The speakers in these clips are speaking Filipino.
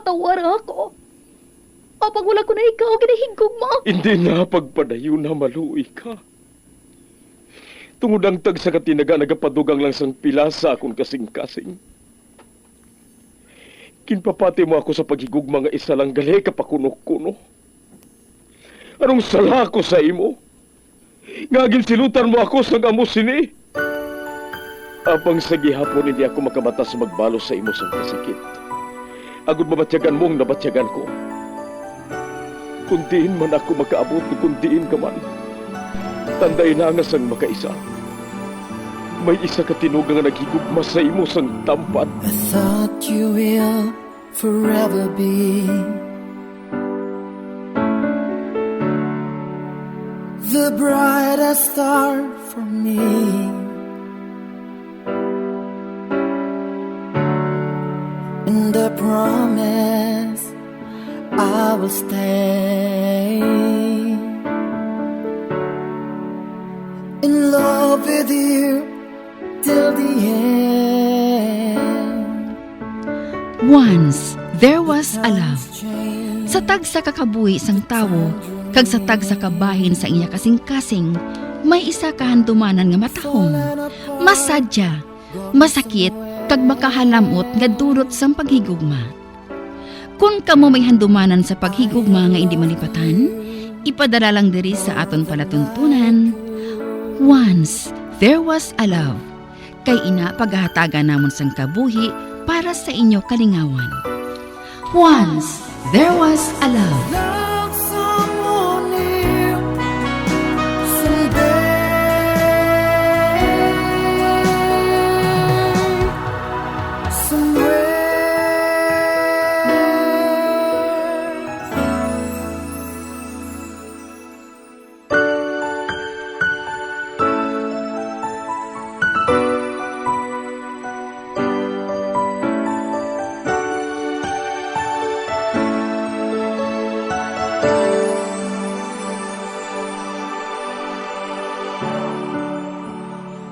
patawar ako. Apag wala ko na ikaw, ginahigog mo. Hindi na pagpadayo na maluoy ka. Tungod ang tag sa katinaga nagapadugang lang sang pilasa akong kasing-kasing. Kinpapati mo ako sa paghigugma nga isa lang gali kapakuno-kuno. Anong sala ko sa imo? Ngagin silutan mo ako sa amo sini. Apang sa gihapon hindi ako makabatas magbalo sa imo sa kasakit. Agud mabatyagan mong nabatyagan ko. Kundiin man ako makaabot, kundiin ka man. Tanday na nga sang makaisa. May isa ka tinugang nga naghigugma sa imo sang tampan. I thought you will forever be the brightest star for me. And I promise I will stay in love with you till the end. Once, there was a love. Sa tag sa kakabuhi sang tawo, kag sa tag sa kabahin sa iya kasing-kasing, may isa kahandumanan nga matahong, masadya, masakit, kag makahalamot nga durot sang paghigugma. Kung kamo may handumanan sa paghigugma nga hindi malipatan, ipadala lang diri sa aton palatuntunan. Once, there was a love. Kay ina paghahatagan namon sang kabuhi para sa inyo kalingawan. Once, there was a love. Love someone new someday. Somewhere.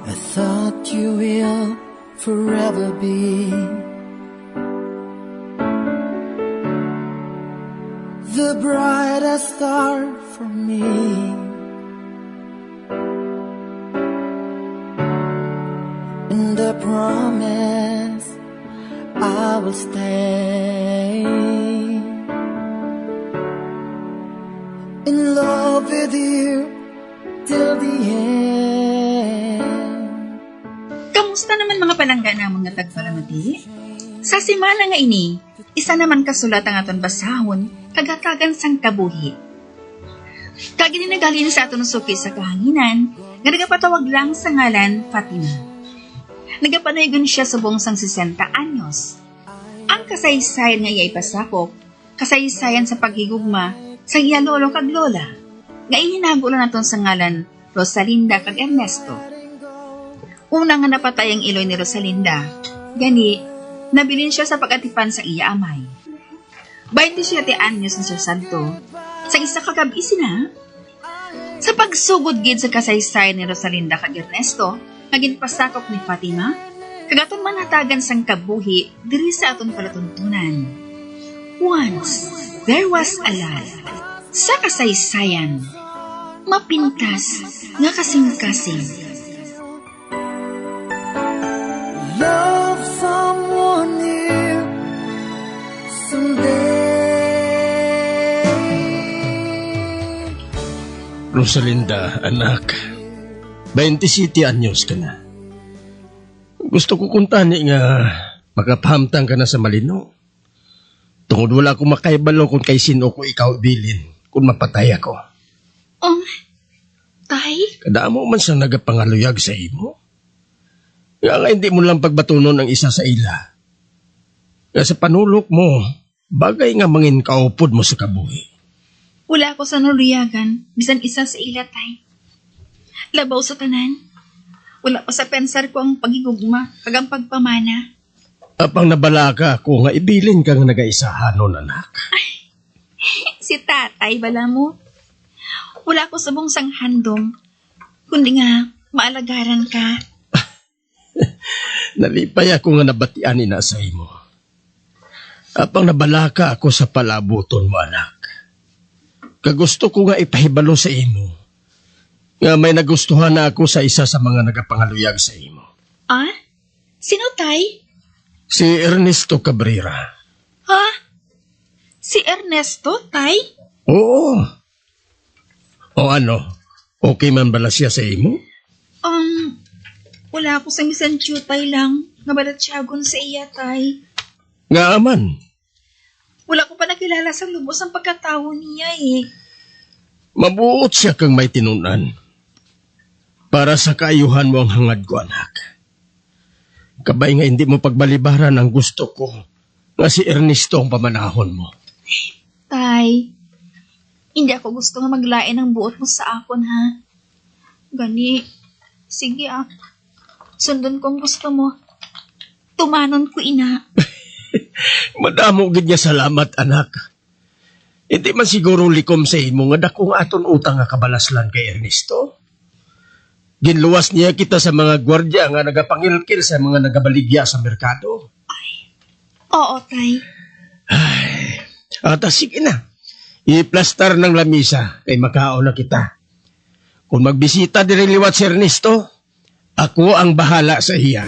I thought you will forever be the brightest star for me. And I promise I will stay in love with you till the end. Kamusta naman mga palangga namon nga tagpalamati? Sa simana nga ini, isa naman kasulat ang aton basahon kagatagan sang kabuhi. Kagini nagalin sa aton suki sa kahanginan, nga nagapatawag lang sa ngalan Fatima. Nagapanaygon siya sa buong sang 60 anyos. Ang kasaysayan nga iya'y pasakop, kasaysayan sa paghigugma sa iya lolo kag lola, nga ihinago lang naton sa ngalan Rosalinda kag Ernesto. Una nga napatay ang iloy ni Rosalinda, gani, nabilin siya sa pag-atipan sa iya amay. 27 anyos ni Sir Santo, sa isa kagabi sina. Sa pagsugod gid sa kasaysayan ni Rosalinda kag Ernesto, naging pasakop ni Fatima, kagaton manatagan sang kabuhi diri sa aton palatuntunan. Once, there was a love. Sa kasaysayan, mapintas nga kasing-kasing. Love someone new someday. Rosalinda, anak, 27 anyos ka na. Gusto ko kuntani nga makapahamtang ka na sa malino. Tungod wala akong makaibalo kung kay sino ko ikaw ibilin kung mapatay ako. Oh, tay? Kadamo man siyang nagapangaluyag sa imo. Nga hindi mo lang pagbatunon ang isa sa ila. Nga sa panulok mo, bagay nga mangin kaupod mo sa kabuhi. Wala ako sa naluyagan, bisan isa sa ila, tay. Labaw sa tanan. Wala pa sa pensar ko ang pagigugma, kagang pagpamana. Apang nabala ka kung nga ibilin ka nga nag-aisahan nun, anak. Si tatay, bala mo. Wala ako sa bungsang handom, kundi nga maalagaran ka. Nalipay ako nga nabatian ni sa imo. Apang nabalaka ako sa palabuton mo, anak. Kagusto ko nga ipahibalo sa imo nga may nagustuhan na ako sa isa sa mga nagapangaluyag sa imo. Ah? Sino, Tay? Si Ernesto Cabrera. Ha? Si Ernesto, Tay? Oo. O ano? Okay man bala siya sa imo? Wala ako sa misan Tay lang. Nabalatsagon sa iya, Tay. Nga aman. Wala ko pa nakilala sa lubos ang pagkatao niya eh. Mabuot siya kang may tinunan. Para sa kaayuhan mo ang hangad ko, anak. Kabay nga hindi mo pagbalibaran ang gusto ko nga si Ernesto ang pamanahon mo. Tay, hindi ako gusto nga maglain ang buot mo sa akon, ha? Gani, sige sundon kong gusto mo. Tumanon ko, ina. Madamo gid niya salamat, anak. Hindi man siguro likom sa imo nga dakong aton utang nga kabalaslan kay Ernesto. Ginluwas niya kita sa mga gwardya nga nagapangilkil sa mga nagabaligya sa merkado. Oo, Tay. Sige na. I-plastar ng lamisa kay makaon na kita. Kung magbisita diri liwat si Ernesto, ako ang bahala sa iya.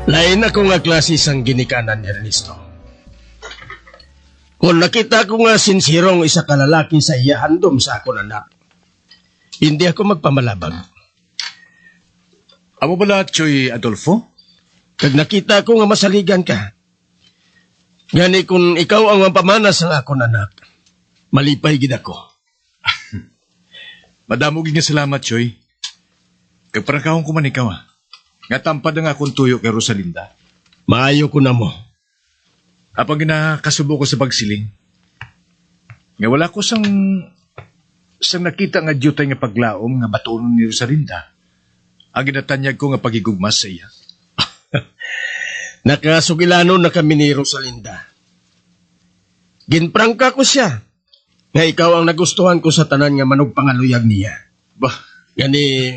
Lain ako nga klase sang ginikanan ni Ernesto. Kung nakita ko nga sinsirong isa kalalaki sa iya handom sa akon anak, hindi ako magpamalabag. Amo bala, Choy Adolfo? Kag nakita ko nga masaligan ka, gani kung ikaw ang mapamanas ng akon anak, malipay gid ako. Madamo gid nga salamat, Choy. Kag parang kahong kuman ikaw, nga tampad ang akong tuyo kay Rosalinda. Maayo ko na mo. Apang ginakasubo ko sa pagsiling. Nga wala ko sang nakita nga diyutay nga paglaom nga batunon ni Rosalinda. Ang ginatanyag ko nga pagigugmas sa iya. Nakasugilano na kami ni Rosalinda. Ginprangka ko siya nga ikaw ang nagustuhan ko sa tanan nga manog pangaluyag niya. Bah, Gani,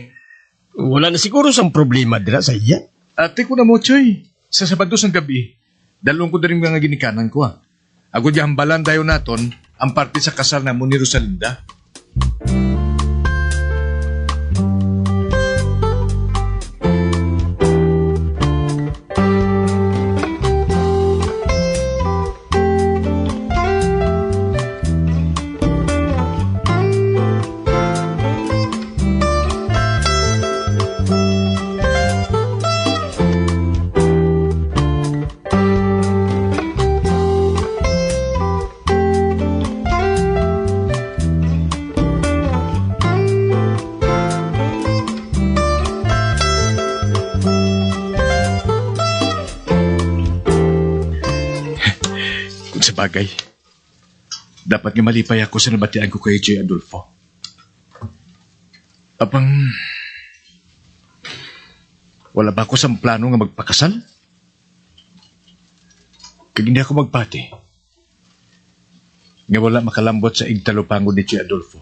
wala na siguro sang problema dira sa iya. ate ko na mo, Choy. Sa Sabado sang gabi, dalong ko na rin nga ginikanan ko. Agod yung hambalan dayo naton ang parte sa kasal na mo ni Rosalinda. Sa bagay, dapat nga malipay ako sa nabatian ko kay Choy Adolfo. Apang, wala ba ako sa plano nga magpakasal? Kag hindi ako magpati. Nga wala makalambot sa igtalupangod ni Choy Adolfo.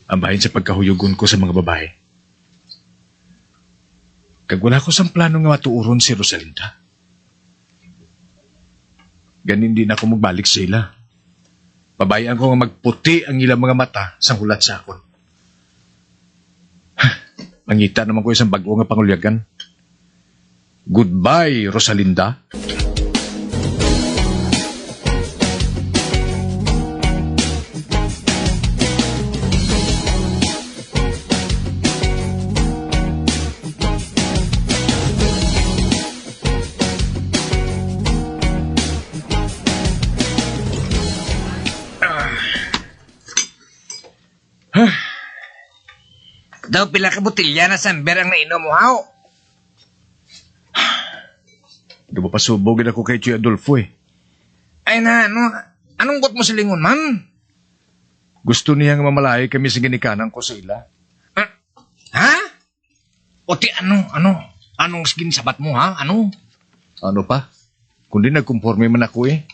Ang bahin sa pagkahuyugon ko sa mga babae. Kag wala ko sa plano nga matuuron si Rosalinda. Ganin din ako magbalik sa ila. Pabayaan ko nga magputi ang ilang mga mata sa hulat sa akon. Mangita naman ko isang bago nga pangulyagan. Goodbye, Rosalinda. Daw pila ka botilya na samber ang nainom mo, haw. Di ba pasubogin ako kay Chuy Adolfo eh. Ay na, anong got mo sa lingon, man? Gusto niya nga mamalay kami sa ginikanan ko sa ila. Ha? O ti anong sabat mo, ha? Ano? Ano pa? Kundi nagkumporme man ako eh.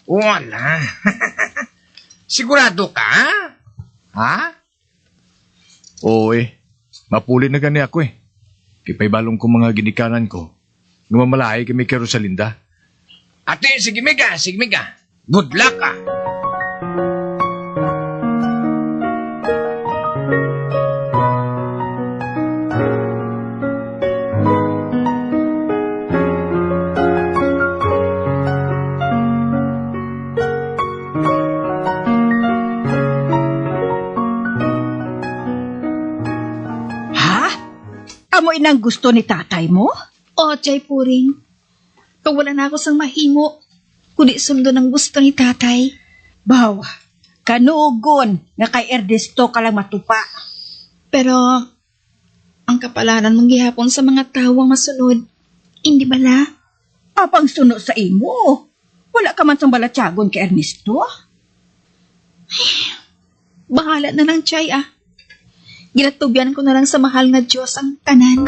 Wala. Sigurado ka? Ha? Oo eh. Mapuli na gani ako eh. Kipay balong ko mga ginikanan ko. Nga mamalay kami kay Rosalinda. Ate, sige mega. Good luck, ah. Amo inang gusto ni tatay mo? O, Chay Puring. Kawala na ako sang mahimo. Kundi sundo ng gusto ni tatay. Bawa, kanugon nga kay Ernesto ka lang matupa. Pero, ang kapalaran mong gihapon sa mga tawang masunod, hindi bala? Apang suno sa imo. Wala ka man sang balatyagon kay Ernesto? Bahala na lang, Chay, ah. Ginatubyan ko na lang sa mahal nga Diyos ang tanan.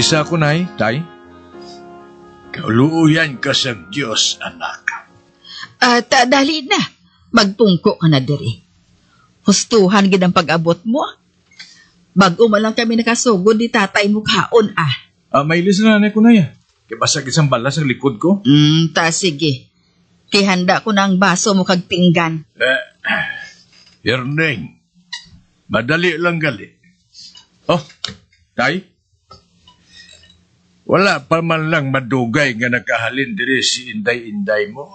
Bisa ko nay, tay. Kauluyan ka sa Diyos, anak. At dali na, magtungko ka na diri. Hustuhan gid ang pag-abot mo. Bago mo lang kami nakasugod di tatay mo kaon ah. May ilis na nanay ko na ya. Kaya basag isang balas ang likod ko. Ta sige. Kay handa ko na ang baso mo kag pinggan. Yerneng, madali lang gali. Oh, tay. Wala pa man lang madugay nga nakahalin diri si Inday-Inday mo.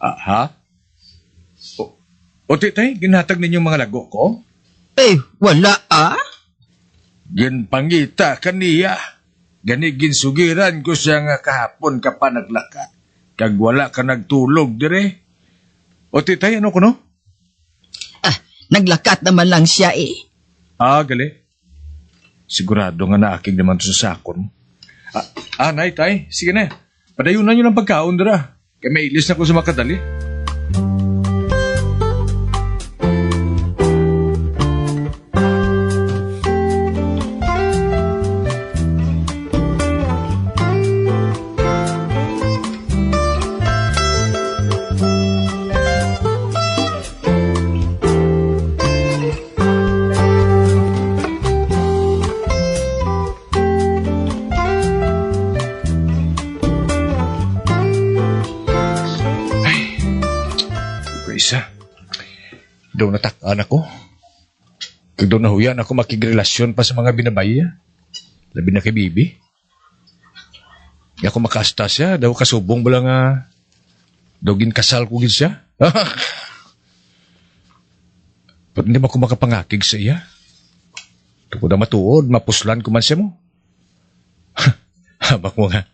Ha? O tay, ginhatag ninyong mga lago ko? Wala ah. Ginpangita kaniya. Gani ginsugiran ko siya nga kahapon ka pa naglakat. Kag wala ka nagtulog dire. O tay, ano ko no? Naglakat naman lang siya eh. Gali. Sigurado nga naaking naman to sa sakon. Nay, tay, sige na. Padayunan nyo ng pagkaon dira. Kaya may ilis na ko sa makadali. Isa. Daw natakaan ako. Kag daw nahuyan ako makigrelasyon pa sa mga binabaya. Labi na kay Bibi. Di ako makasta siya. Daw kasubong ba lang daw ginkasal ko gid siya. Pero hindi ba ako makapangakig sa iya? Tukod na matuod, mapuslan ko man siya mo. Habak mo nga.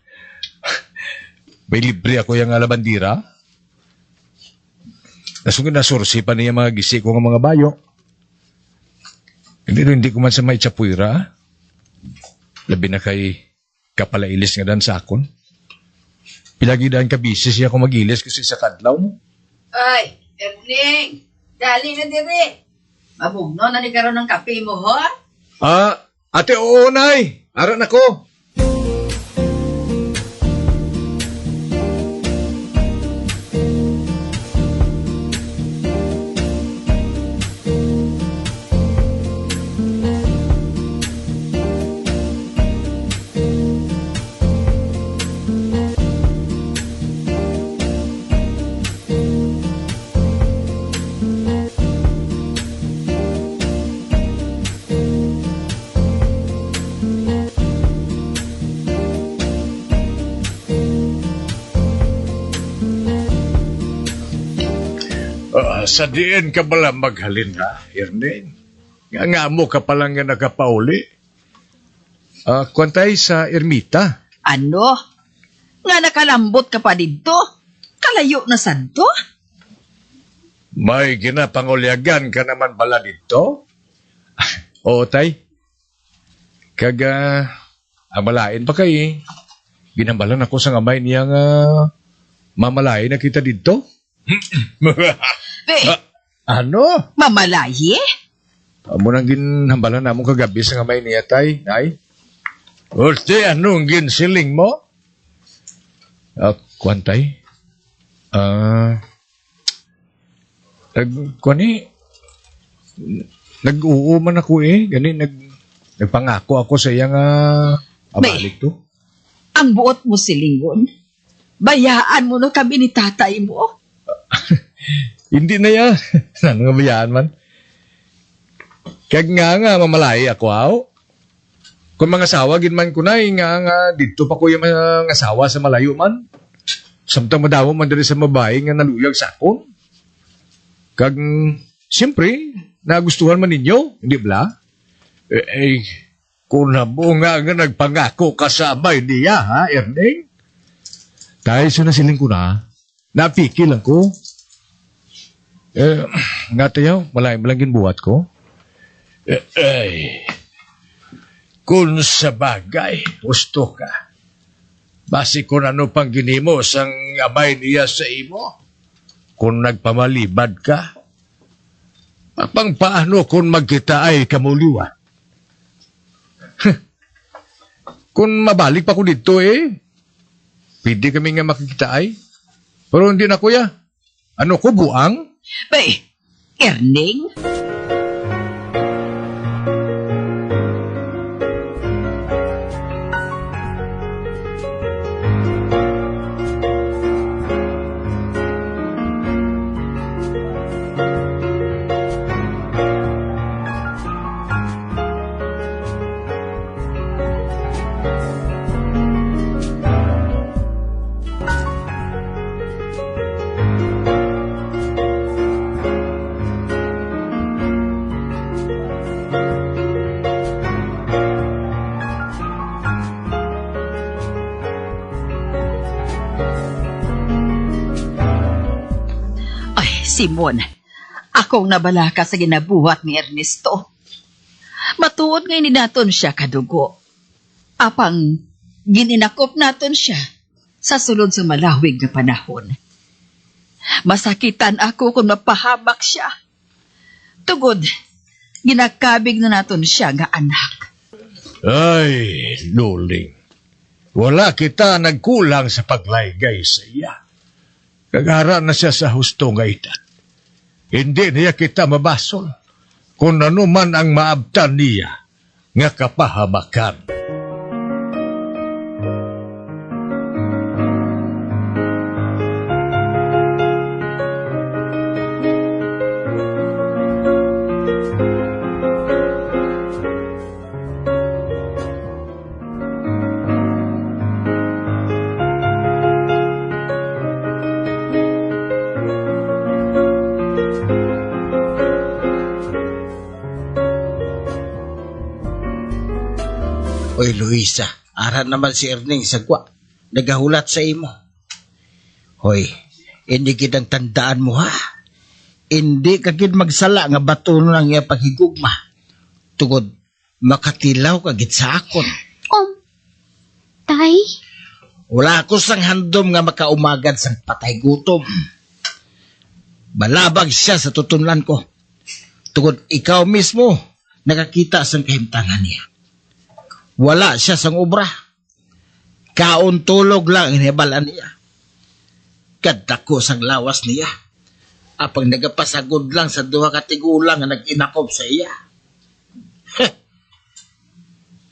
May libre ako yung alabandira. Nasungin na sursi pa niya mga gisi ko ng mga bayo. Hindi ko man sa may tsapuira. Labi na kay kapalailis nga dan sa akon. Pilagidaan ka busy siya kung mag-ilis kasi sa kadlaw mo. Ay, Erning, dali na diri. Mabugno na ni karon ng kape mo, ho? Ate, oo, nay. Aran ako. Sa diin ka bala maghalin ha, Erneng? Nga mo ka palang nga nakapauli. Kwantay sa ermita. Ano? Nga nakalambot ka pa dito? Kalayo na santo? May ginapangulyagan ka naman bala dito? Oo, tay. Amalain pa kay. Ginambalan ako sa ngamay niya nga mamalain na kita dito. Ano? Mamalayi? Amo nang ginhambalan namong kagabi sa ngamay niya, tay. Ay? Usti, anong ginsiling mo? Kwantay? Nag-uuman ako Gani, nagpangako ako sa iya nga abalik to. Ang buot mo silingon. Bayaan mo na kami ni tatay mo. Hindi na yan. Ano nga bayaan man? Kag nga mamalay ako aw. Kung mga asawa, ginman ko na, nga dito pa ko yung mga asawa sa malayo man. Samtang madawa man dali sa mabae nga naluyag sa akon. Kag, siyempre, nagustuhan man ninyo, hindi ba? Kung nabo nga nagpangako kasabay niya, ha, Erneng? Dahil sa nasiling ko na, napikil lang ko. Nga tayo, malang ginbuhat ko. Kung sa bagay, gusto ka. Basi kung ano pang ginimo sang amay niya sa imo. Kung nagpamalibad ka. Pang paano kung magkita ay kamuliwan? Kung mabalik pa ko dito pwede kami nga makikita ay. Pero hindi na kuya. Ano ko, buang? Erneng? Simon, akong nabalaka sa ginabuhat ni Ernesto. Matuod ngayon naton siya kadugo. Apang gininakop naton siya sa sulod sa malawig na panahon. Masakitan ako kung mapahamak siya. Tugod, ginakabig na naton siya nga anak. Ay, Luling. Wala kita nagkulang sa paglaygay sa iya. Kagara na siya sa husto nga itan. Hindi niya kita mabasol kung ano man ang maabtan niya nga kapahamakan. Oy, Luisa, aran naman si Erneng sagwa. Nagahulat sa imo. Hoy, hindi kitang tandaan mo ha. Hindi ka gid magsala nga bato ng iya paghigugma. Tugod, makatilaw ka gid sa akon. Tay? Wala ako sang handom nga makaumagad sang patay gutom. Balabag siya sa tutunlan ko. Tugod, ikaw mismo nakakita sang kahimtangan niya. Wala siya sang obra. Kaon tulog lang inibalan niya. Kadako sang lawas niya. Apang nagapasagod lang sa duha ka tigulang nga nag-inakop sa iya.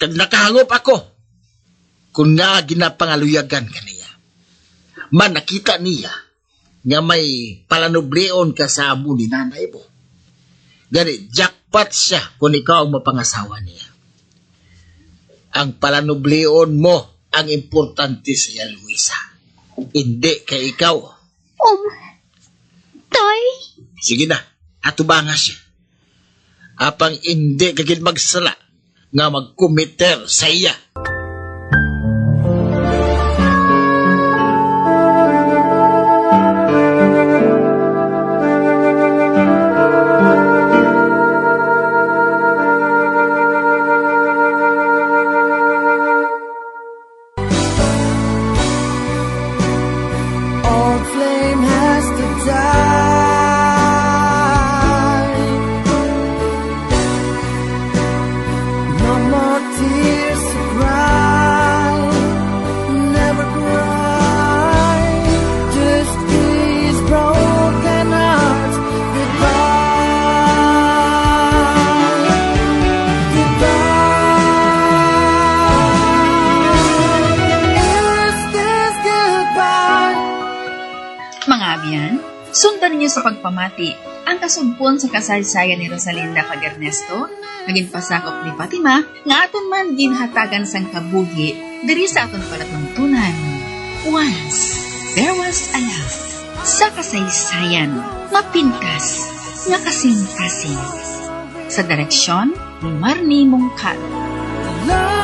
Kag nakahangop ako. Kung nga ginapangaluyagan ka niya. Man nakita niya nga may palanubleon ka sa amo ni nanay mo. Gani, jackpot siya kung ikaw ang mapangasawa niya. Ang palanubleon mo ang importante sa iya, Luisa. Hindi kay ikaw. Tay, Sige na, atubanga siya. Apang hindi kagid magsala nga magkumiter sa iya. Old flame has to die. No more tears to cry. Never cry. Just these broken hearts. Goodbye. Goodbye. Is this goodbye? Mga abyan, sundan niyo sa pagpamati ang kasugpon sa kasaysayan ni Rosalinda kag Ernesto, naging pasakop ni Fatima, nga aton man ginhatagan sang kabuhi diri sa aton palatuntunan. Once, there was a love. Sa kasaysayan, mapintas, nga kasing-kasing. Sa direksyon ni Marnie Mongcal. Love